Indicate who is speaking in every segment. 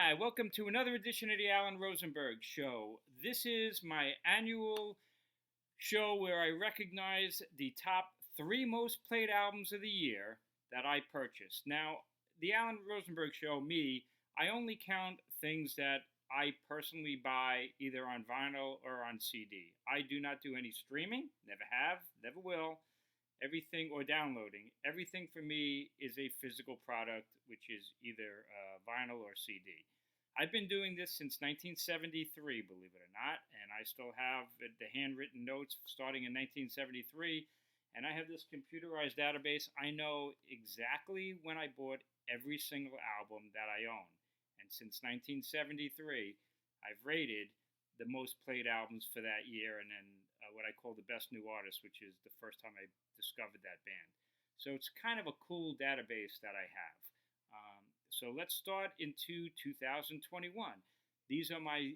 Speaker 1: Hi, welcome to another edition of the Alan Rosenberg Show. This is my annual show where I recognize the top three most played albums of the year that I purchased. Now, the Alan Rosenberg Show, me, I only count things that I personally buy either on vinyl or on CD. I do not do any streaming, never have, never will. Everything or downloading, everything for me is a physical product, which is either vinyl or CD. I've been doing this since 1973, believe it or not, and I still have the handwritten notes starting in 1973. And I have this computerized database. I know exactly when I bought every single album that I own. And since 1973, I've rated the most played albums for that year, and then what I call the best new artist, which is the first time I discovered that band. So it's kind of a cool database that I have. So let's start into 2021. These are my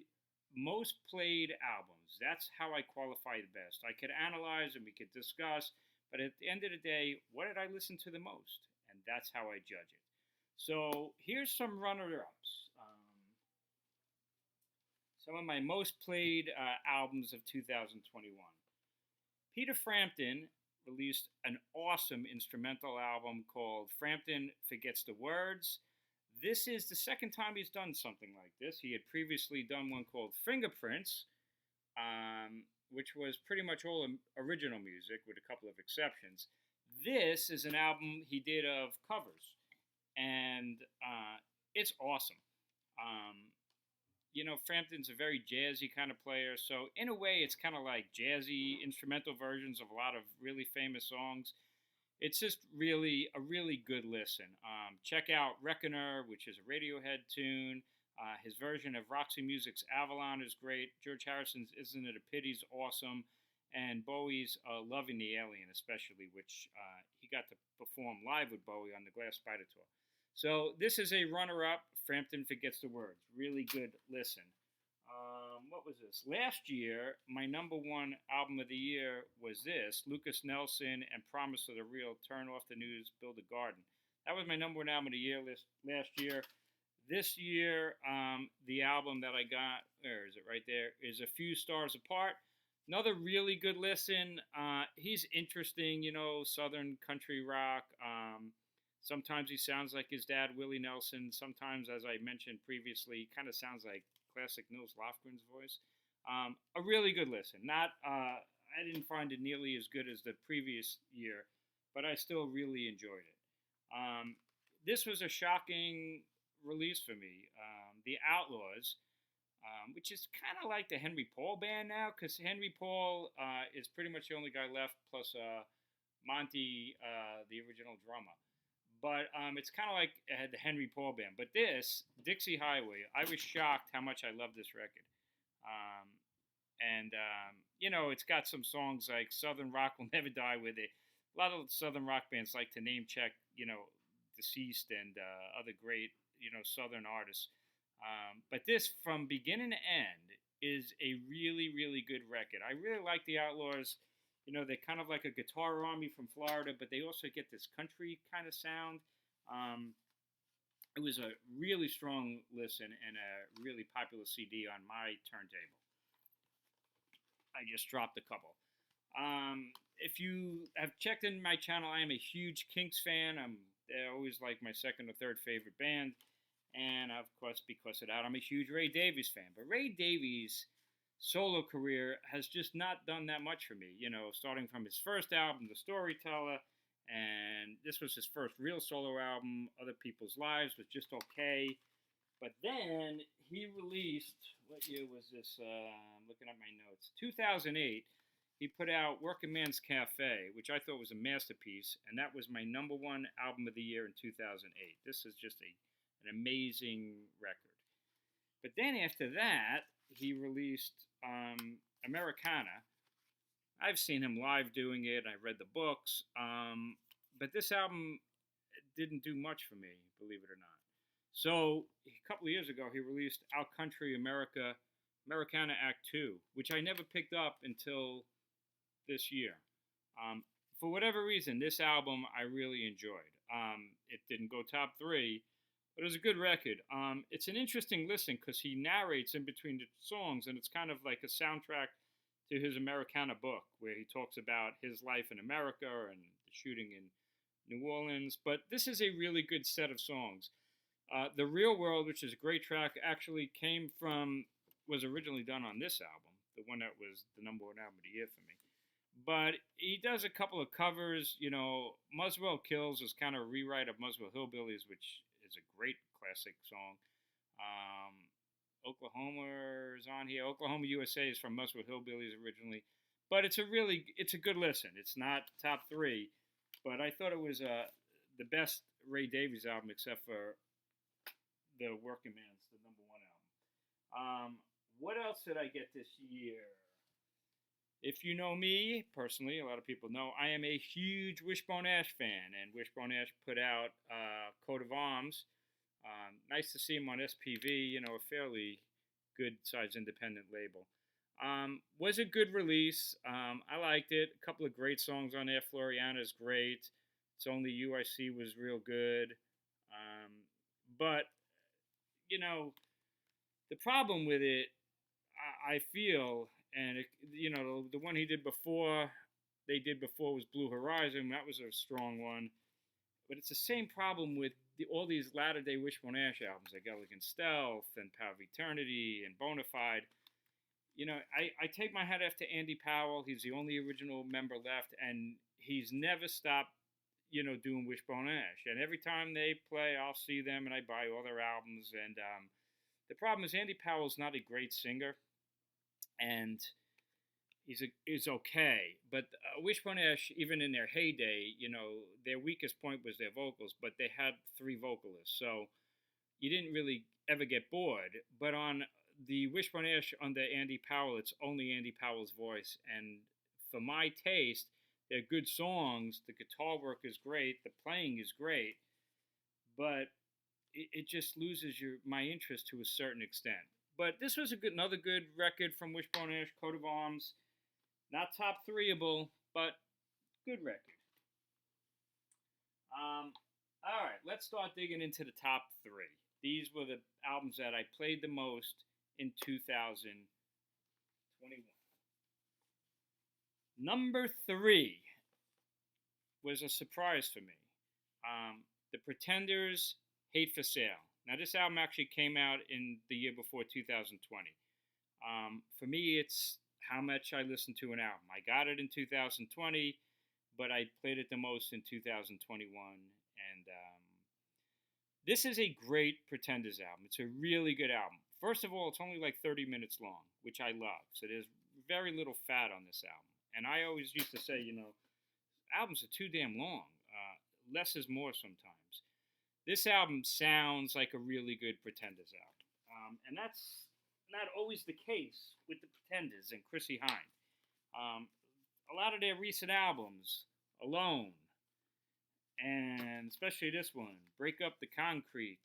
Speaker 1: most played albums. That's how I qualify the best. I could analyze and we could discuss, but at the end of the day, what did I listen to the most? And that's how I judge it. So here's some runner-ups. Some of my most played albums of 2021. Peter Frampton released an awesome instrumental album called Frampton Forgets the Words. This is the second time he's done something like this. He had previously done one called Fingerprints, which was pretty much all original music with a couple of exceptions. This is an album he did of covers, and it's awesome. Frampton's a very jazzy kind of player, so in a way, it's kind of like jazzy instrumental versions of a lot of really famous songs. It's just really a really good listen. Check out Reckoner, which is a Radiohead tune. His version of Roxy Music's Avalon is great. George Harrison's Isn't It a Pity is awesome. And Bowie's Loving the Alien, especially, which he got to perform live with Bowie on the Glass Spider Tour. So this is a runner-up. Frampton Forgets the Words. Really good listen. What was this? Last year, my number one album of the year was this, Lukas Nelson and Promise of the Real, Turn Off the News, Build a Garden. That was my number one album of the year last year. This year, the album that I got, where is it right there, is A Few Stars Apart. Another really good listen. He's interesting, Southern country rock. Sometimes he sounds like his dad, Willie Nelson. Sometimes, as I mentioned previously, he kind of sounds like classic Nils Lofgren's voice. A really good listen. I didn't find it nearly as good as the previous year, but I still really enjoyed it. This was a shocking release for me. The Outlaws, which is kind of like the Henry Paul band now, because Henry Paul is pretty much the only guy left, plus Monty, the original drummer. But it's kind of like the Henry Paul band. But this, Dixie Highway, I was shocked how much I love this record. It's got some songs like Southern Rock Will Never Die with it. A lot of Southern rock bands like to name check, Deceased and other great, Southern artists. But this, from beginning to end, is a really, really good record. I really like the Outlaws. They're kind of like a guitar army from Florida, but they also get this country kind of sound. It was a really strong listen and a really popular CD on my turntable. I just dropped a couple. If you have checked in my channel, I am a huge Kinks fan. They're always like my second or third favorite band. And, of course, because of that, I'm a huge Ray Davies fan. But Ray Davies' solo career has just not done that much for me. Starting from his first album, The Storyteller, and this was his first real solo album. Other People's Lives was just okay. But then he released, what year was this? I'm looking at my notes. 2008, he put out Working Man's Cafe, which I thought was a masterpiece, and that was my number one album of the year in 2008. This is just an amazing record. But then after that, he released Americana. I've seen him live doing it. I read the books. But this album didn't do much for me, believe it or not. So a couple of years ago, he released Our Country Americana Act 2, which I never picked up until this year. For whatever reason, this album I really enjoyed. It didn't go top 3, But it was a good record. It's an interesting listen because he narrates in between the songs, and it's kind of like a soundtrack to his Americana book, where he talks about his life in America and the shooting in New Orleans. But this is a really good set of songs. The Real World, which is a great track, actually was originally done on this album, the one that was the number one album of the year for me. But he does a couple of covers. Muswell Kills is kind of a rewrite of Muswell Hillbillies, which is a great classic song. Um, Oklahoma is on here. Oklahoma USA is from Muswell Hillbillies originally, but it's a good listen. It's not top three, but I thought it was the best Ray Davies album except for the Working Man's, the number one album. What else did I get this year? If you know me personally, a lot of people know I am a huge Wishbone Ash fan, and Wishbone Ash put out Coat of Arms. Nice to see him on SPV, a fairly good-sized independent label. Was a good release. I liked it. A couple of great songs on there. Floriana's great. It's Only You I See was real good. But, the problem with it, I feel, and the one they did before was Blue Horizon. That was a strong one. But it's the same problem with all these latter-day Wishbone Ash albums, like Elegant Stealth and Power of Eternity and Bonafide. I take my hat off to Andy Powell. He's the only original member left, and he's never stopped, doing Wishbone Ash. And every time they play, I'll see them, and I buy all their albums. And the problem is Andy Powell's not a great singer, and is okay, but Wishbone Ash, even in their heyday, their weakest point was their vocals, but they had three vocalists, so you didn't really ever get bored. But on the Wishbone Ash under Andy Powell, it's only Andy Powell's voice, and for my taste, they're good songs. The guitar work is great, the playing is great, but it just loses my interest to a certain extent. But this was another good record from Wishbone Ash, Coat of Arms. Not top threeable, but good record. All right, let's start digging into the top three. These were the albums that I played the most in 2021. Number 3 was a surprise for me. The Pretenders' Hate for Sale. Now, this album actually came out in the year before 2020. For me, it's how much I listen to an album. I got it in 2020, but I played it the most in 2021. And this is a great Pretenders album. It's a really good album. First of all, it's only like 30 minutes long, which I love. So there's very little fat on this album. And I always used to say, albums are too damn long. Less is more sometimes. This album sounds like a really good Pretenders album. And that's not always the case with the Pretenders and Chrissie Hynde. A lot of their recent albums, Alone, and especially this one, Break Up the Concrete,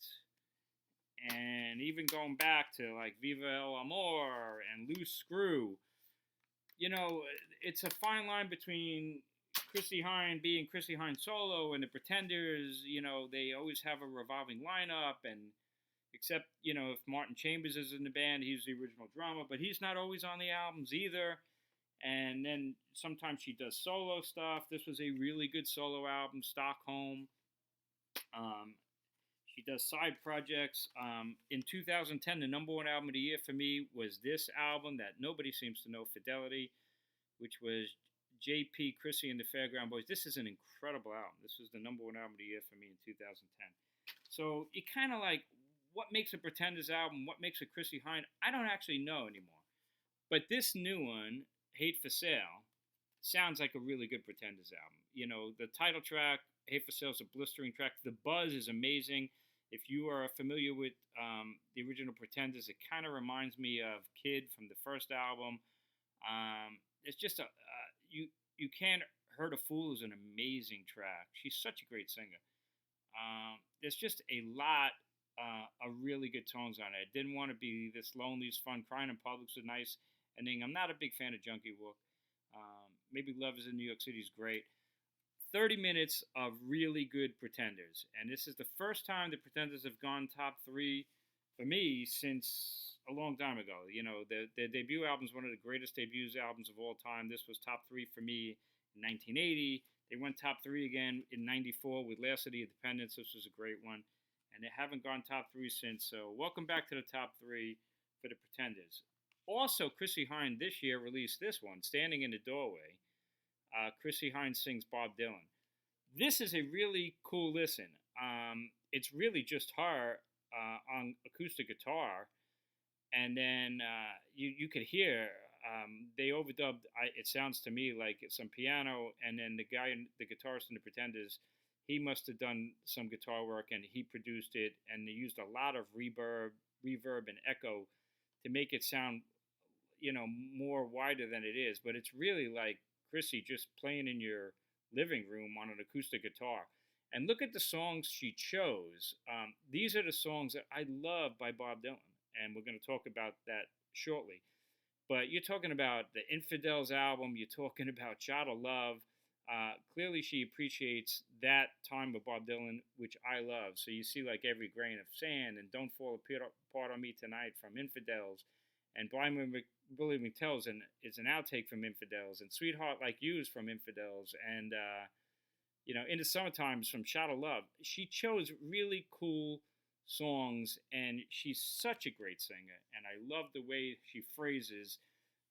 Speaker 1: and even going back to like Viva El Amor and Loose Screw, it's a fine line between Chrissie Hynde being Chrissie Hynde solo and the Pretenders. They always have a revolving lineup, and except, if Martin Chambers is in the band, he's the original drummer, but he's not always on the albums either. And then sometimes she does solo stuff. This was a really good solo album, Stockholm. She does side projects. In 2010, the number one album of the year for me was this album that nobody seems to know, Fidelity, which was J.P. Chrissie and the Fairground Boys. This is an incredible album. This was the number one album of the year for me in 2010. So you kind of like, what makes a Pretenders album? What makes a Chrissie Hynde? I don't actually know anymore. But this new one, Hate for Sale, sounds like a really good Pretenders album. The title track, Hate for Sale, is a blistering track. The buzz is amazing. If you are familiar with the original Pretenders, it kind of reminds me of Kid from the first album. It's just you Can't Hurt a Fool is an amazing track. She's such a great singer. There's just a lot of really good tones on it. I Didn't Want to Be This Lonely is fun. Crying in Public's a nice ending. I'm not a big fan of Junkie Walk. Maybe Love is in New York City is great. 30 minutes of really good Pretenders. And this is the first time the Pretenders have gone top three for me since a long time ago. You know, their debut album is one of the greatest debuts albums of all time. This was top three for me in 1980. They went top three again in 94 with Last City of Independence. This was a great one. And they haven't gone top three since. So welcome back to the top three for the Pretenders. Also, Chrissie Hynde this year released this one, Standing in the Doorway. Chrissie Hynde sings Bob Dylan. This is a really cool listen. It's really just her on acoustic guitar, and then you could hear they overdubbed. It sounds to me like some piano, and then the guitarist in the Pretenders, he must have done some guitar work, and he produced it, and they used a lot of reverb, and echo to make it sound, more wider than it is. But it's really like Chrissie just playing in your living room on an acoustic guitar. And look at the songs she chose. These are the songs that I love by Bob Dylan, and we're going to talk about that shortly. But you're talking about the Infidels album. You're talking about Shot of Love. Clearly, she appreciates that time with Bob Dylan, which I love. So you see like Every Grain of Sand and Don't Fall Apart on Me Tonight from Infidels. And Blind Willie McTell is an outtake from Infidels. And Sweetheart Like You is from Infidels. And, In the Summertime is from Shot of Love. She chose really cool songs, and she's such a great singer. And I love the way she phrases.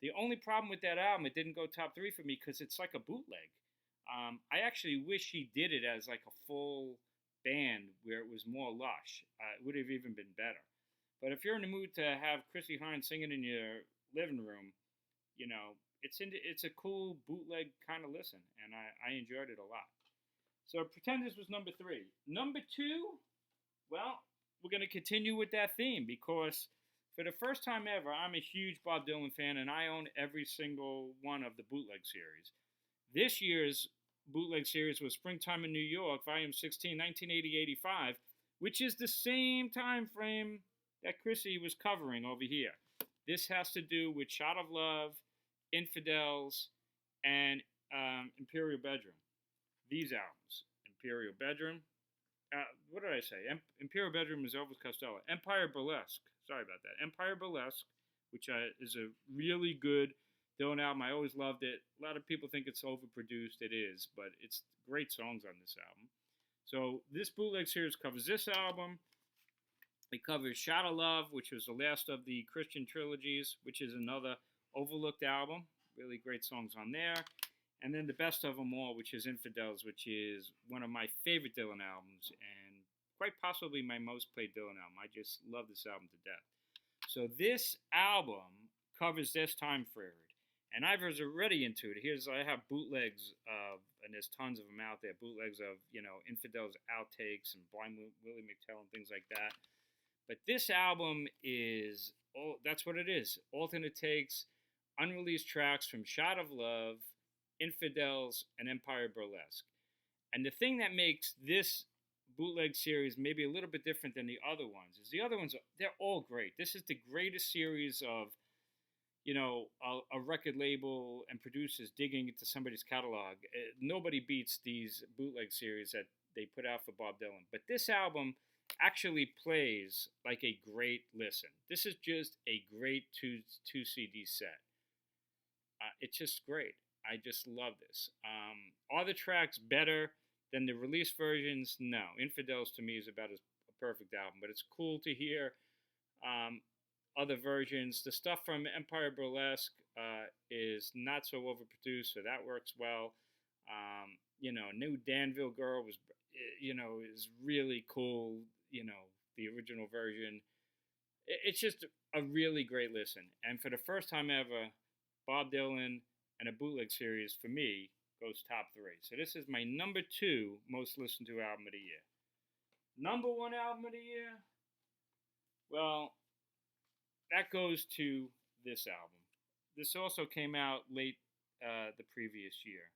Speaker 1: The only problem with that album, it didn't go top three for me because it's like a bootleg. I actually wish she did it as like a full band where it was more lush. It would have even been better. But if you're in the mood to have Chrissie Hynde singing in your living room, it's a cool bootleg kind of listen, and I enjoyed it a lot. So Pretenders was number three. Number two, well, we're going to continue with that theme because for the first time ever, I'm a huge Bob Dylan fan, and I own every single one of the bootleg series. This year's bootleg series was Springtime in New York, Volume 16, 1980-85, which is the same time frame that Chrissie was covering over here. This has to do with Shot of Love, Infidels, and Imperial Bedroom. These albums. Imperial Bedroom. What did I say? Imperial Bedroom is Elvis Costello. Empire Burlesque. Sorry about that. Empire Burlesque, which is a really good Dylan album. I always loved it. A lot of people think it's overproduced. It is, but it's great songs on this album. So this bootleg series covers this album. It covers Shot of Love, which was the last of the Christian trilogies, which is another overlooked album. Really great songs on there. And then the best of them all, which is Infidels, which is one of my favorite Dylan albums and quite possibly my most played Dylan album. I just love this album to death. So this album covers this time period. And I was already into it. I have bootlegs of, and there's tons of them out there, bootlegs of, Infidels outtakes and Blind Willie McTell and things like that. But this album is, that's what it is. Alternate takes, unreleased tracks from Shot of Love, Infidels, and Empire Burlesque. And the thing that makes this bootleg series maybe a little bit different than the other ones is the other ones, they're all great. This is the greatest series of, a record label and producers digging into somebody's catalog. Nobody beats these bootleg series that they put out for Bob Dylan. But this album actually plays like a great listen. This is just a great two CD set. It's just great. I just love this. Are the tracks better than the release versions? No. Infidels to me is about a perfect album, but it's cool to hear other versions. The stuff from Empire Burlesque is not so overproduced, so that works well. New Danville Girl was, is really cool. The original version. It's just a really great listen. And for the first time ever, Bob Dylan and a bootleg series, for me, goes top three. So this is my number 2 most listened to album of the year. Number 1 album of the year? Well, that goes to this album. This also came out late the previous year.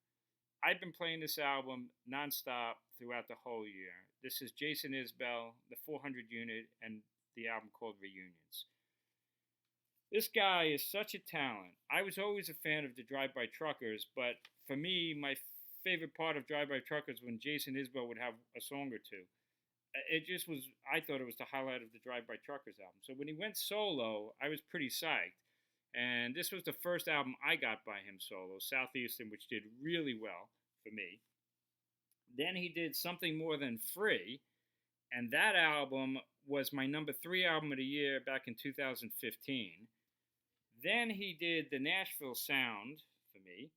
Speaker 1: I've been playing this album nonstop throughout the whole year. This is Jason Isbell, the 400 Unit, and the album called Reunions. This guy is such a talent. I was always a fan of the Drive-By Truckers, but for me, my favorite part of Drive By Truckers when Jason Isbell would have a song or two. It just was, I thought it was the highlight of the Drive By Truckers album. So when he went solo, I was pretty psyched. And this was the first album I got by him solo, Southeastern, which did really well for me. Then he did Something More Than Free, and that album was my number 3 album of the year back in 2015. Then he did The Nashville Sound for me.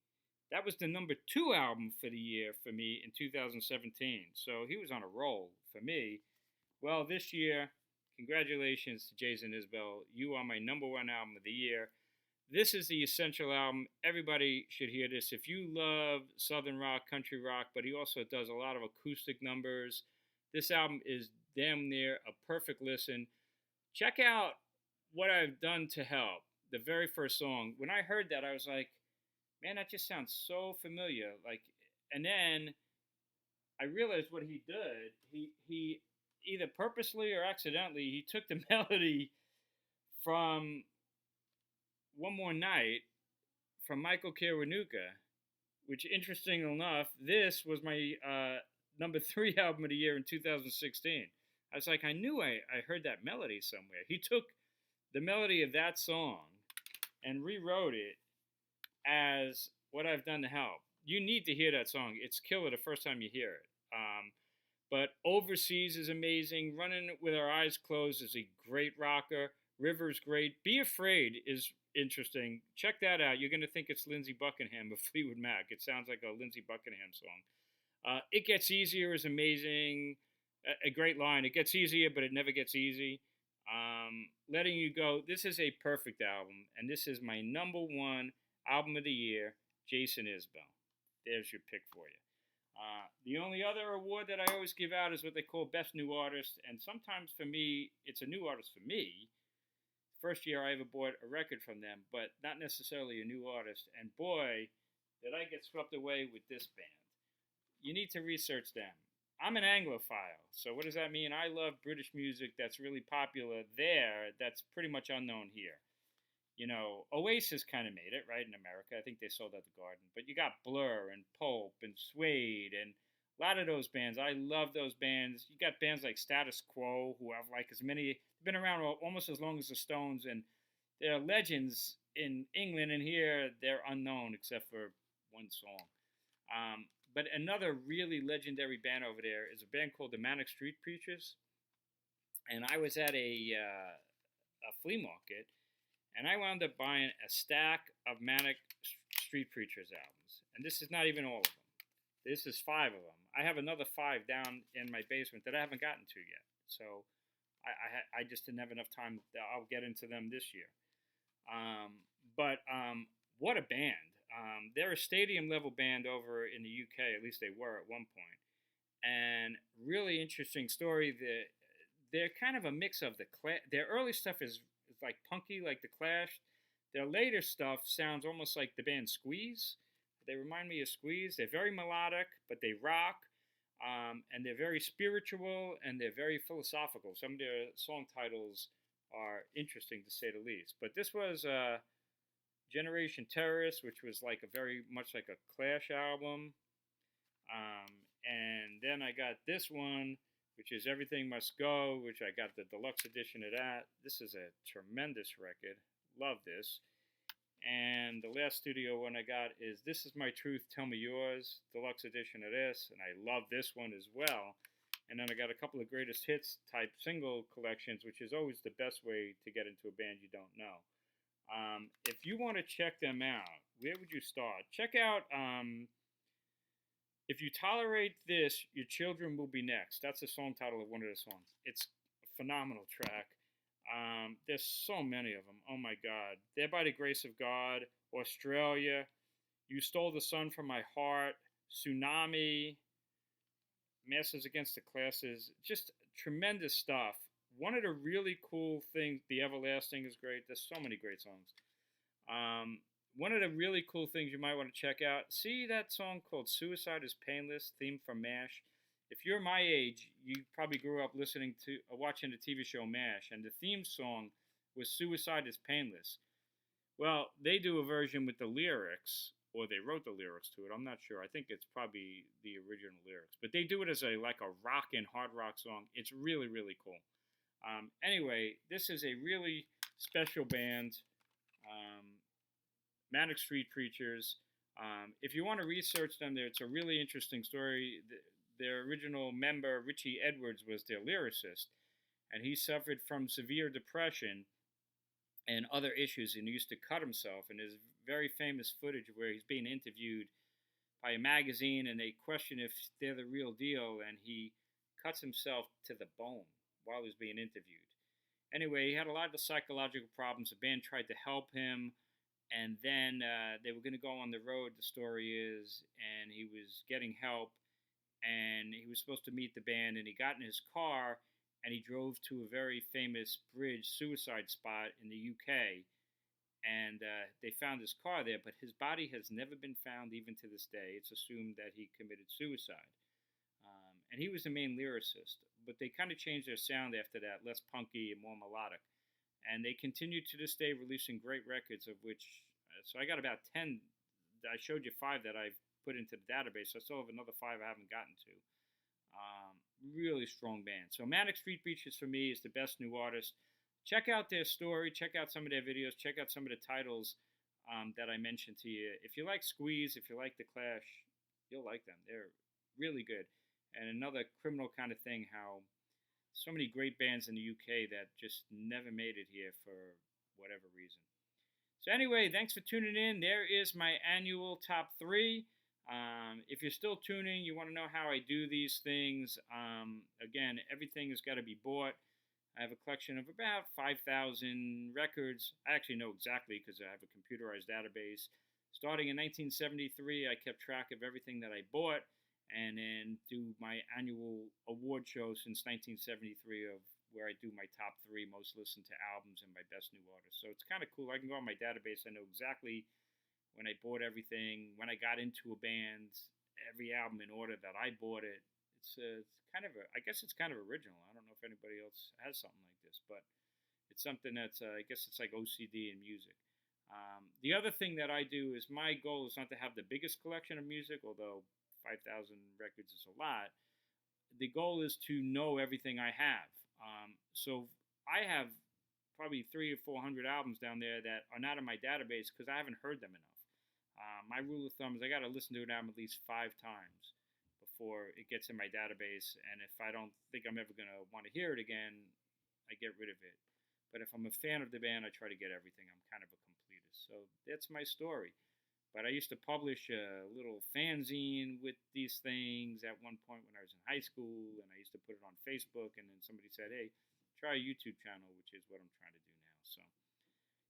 Speaker 1: That was the number 2 album for the year for me in 2017. So he was on a roll for me. Well, this year, congratulations to Jason Isbell. You are my number 1 album of the year. This is the essential album. Everybody should hear this. If you love Southern rock, country rock, but he also does a lot of acoustic numbers, this album is damn near a perfect listen. Check out What I've Done to Help, the very first song. When I heard that, I was like, man, that just sounds so familiar. And then I realized what he did. He either purposely or accidentally, he took the melody from One More Night from Michael Kiwanuka, which, interesting enough, this was my number 3 album of the year in 2016. I was like, I knew I heard that melody somewhere. He took the melody of that song and rewrote it as What I've Done to Help. You need to hear that song. It's killer the first time you hear it. But Overseas is amazing. Running with Our Eyes Closed is a great rocker. River's great. Be Afraid is interesting. Check that out. You're going to think it's Lindsey Buckingham of Fleetwood Mac. It sounds like a Lindsey Buckingham song. It Gets Easier is amazing. A great line. It gets easier, but it never gets easy. Letting You Go. This is a perfect album, and this is my number 1 album of the year, Jason Isbell. There's your pick for you. The only other award that I always give out is what they call Best New Artist, and sometimes for me, it's a new artist for me. First year I ever bought a record from them, but not necessarily a new artist. And boy, did I get swept away with this band. You need to research them. I'm an Anglophile, so what does that mean? I love British music that's really popular there, that's pretty much unknown here. You know, Oasis kind of made it, right, in America. I think they sold out the Garden. But you got Blur and Pulp and Suede and a lot of those bands. I love those bands. You got bands like Status Quo, who have like as many, been around almost as long as the Stones, and they're legends in England, and here they're unknown except for one song. But another really legendary band over there is a band called the Manic Street Preachers. And I was at a flea market, and I wound up buying a stack of Manic Street Preachers albums. And this is not even all of them. This is 5 of them. I have another 5 down in my basement that I haven't gotten to yet. So I just didn't have enough time. I'll get into them this year. But what a band. They're a stadium-level band over in the UK. At least they were at one point. And really interesting story. They're kind of a mix of their early stuff is like punky, like the Clash. Their later stuff sounds almost like the band Squeeze. They remind me of Squeeze. They're very melodic, but they rock. And they're very spiritual, and they're very philosophical. Some of their song titles are interesting, to say the least. But this was Generation Terrorist, which was like very much like a Clash album. And then I got this one, which is Everything Must Go, which I got the deluxe edition of that. This is a tremendous record. Love this. And the last studio one I got is This Is My Truth, Tell Me Yours, deluxe edition of this. And I love this one as well. And then I got a couple of greatest hits type single collections, which is always the best way to get into a band you don't know. If you want to check them out, where would you start? Check out If You Tolerate This, Your Children Will Be Next. That's the song title of one of the songs. It's a phenomenal track. There's so many of them. Oh my God. They're By the Grace of God, Australia, You Stole the Sun from My Heart, Tsunami, Masters Against the Classes, just tremendous stuff. One of the really cool things, The Everlasting is great. There's so many great songs. One of the really cool things you might want to check out, see that song called Suicide is Painless, theme from MASH. If you're my age, you probably grew up listening to, watching the TV show MASH, and the theme song was Suicide is Painless. Well, they do a version with the lyrics or they wrote the lyrics to it. I'm not sure. I think it's probably the original lyrics, but they do it as a like a rock and hard rock song. It's really really cool. Anyway, this is a really special band, um, Manic Street Preachers. If you want to research them, it's a really interesting story. Their original member, Richie Edwards, was their lyricist, and he suffered from severe depression and other issues, and he used to cut himself. And there's very famous footage where he's being interviewed by a magazine, and they question if they're the real deal, and he cuts himself to the bone while he's being interviewed. Anyway, he had a lot of psychological problems. The band tried to help him, and then they were going to go on the road, the story is, and he was getting help, and he was supposed to meet the band, and he got in his car, and he drove to a very famous bridge suicide spot in the UK, and they found his car there, but his body has never been found even to this day. It's assumed that he committed suicide. And he was the main lyricist, but they kind of changed their sound after that, less punky and more melodic. And they continue to this day releasing great records, of which, so I got about 10. I showed you 5 that I've put into the database. So I still have another 5 I haven't gotten to. Really strong band. So Manic Street Preachers for me is the best new artist. Check out their story. Check out some of their videos. Check out some of the titles that I mentioned to you. If you like Squeeze, if you like The Clash, you'll like them. They're really good. And another criminal kind of thing, how so many great bands in the UK that just never made it here for whatever reason. So anyway, thanks for tuning in. There is my annual top 3. If you're still tuning, you want to know how I do these things. Again, everything has got to be bought. I have a collection of about 5,000 records. I actually know exactly because I have a computerized database. Starting in 1973, I kept track of everything that I bought, and then do my annual award show since 1973 of where I do my top 3 most listened to albums and my best new artists. So it's kind of cool. I can go on my database. I know exactly when I bought everything, when I got into a band, every album in order that I bought it. It's kind of I guess it's kind of original. I don't know if anybody else has something like this, but it's something that's, I guess it's like OCD in music. The other thing that I do is my goal is not to have the biggest collection of music, although 5,000 records is a lot. The goal is to know everything I have. So I have probably 300 or 400 albums down there that are not in my database because I haven't heard them enough. My rule of thumb is I got to listen to an album at least 5 times before it gets in my database. And if I don't think I'm ever going to want to hear it again, I get rid of it. But if I'm a fan of the band, I try to get everything. I'm kind of a completist. So that's my story. But I used to publish a little fanzine with these things at one point when I was in high school, and I used to put it on Facebook, and then somebody said, hey, try a YouTube channel, which is what I'm trying to do now. So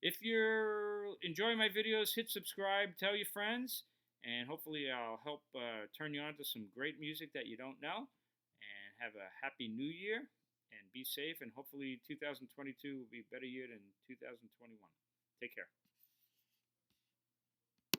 Speaker 1: if you're enjoying my videos, hit subscribe, tell your friends, and hopefully I'll help turn you on to some great music that you don't know. And have a happy new year, and be safe, and hopefully 2022 will be a better year than 2021. Take care.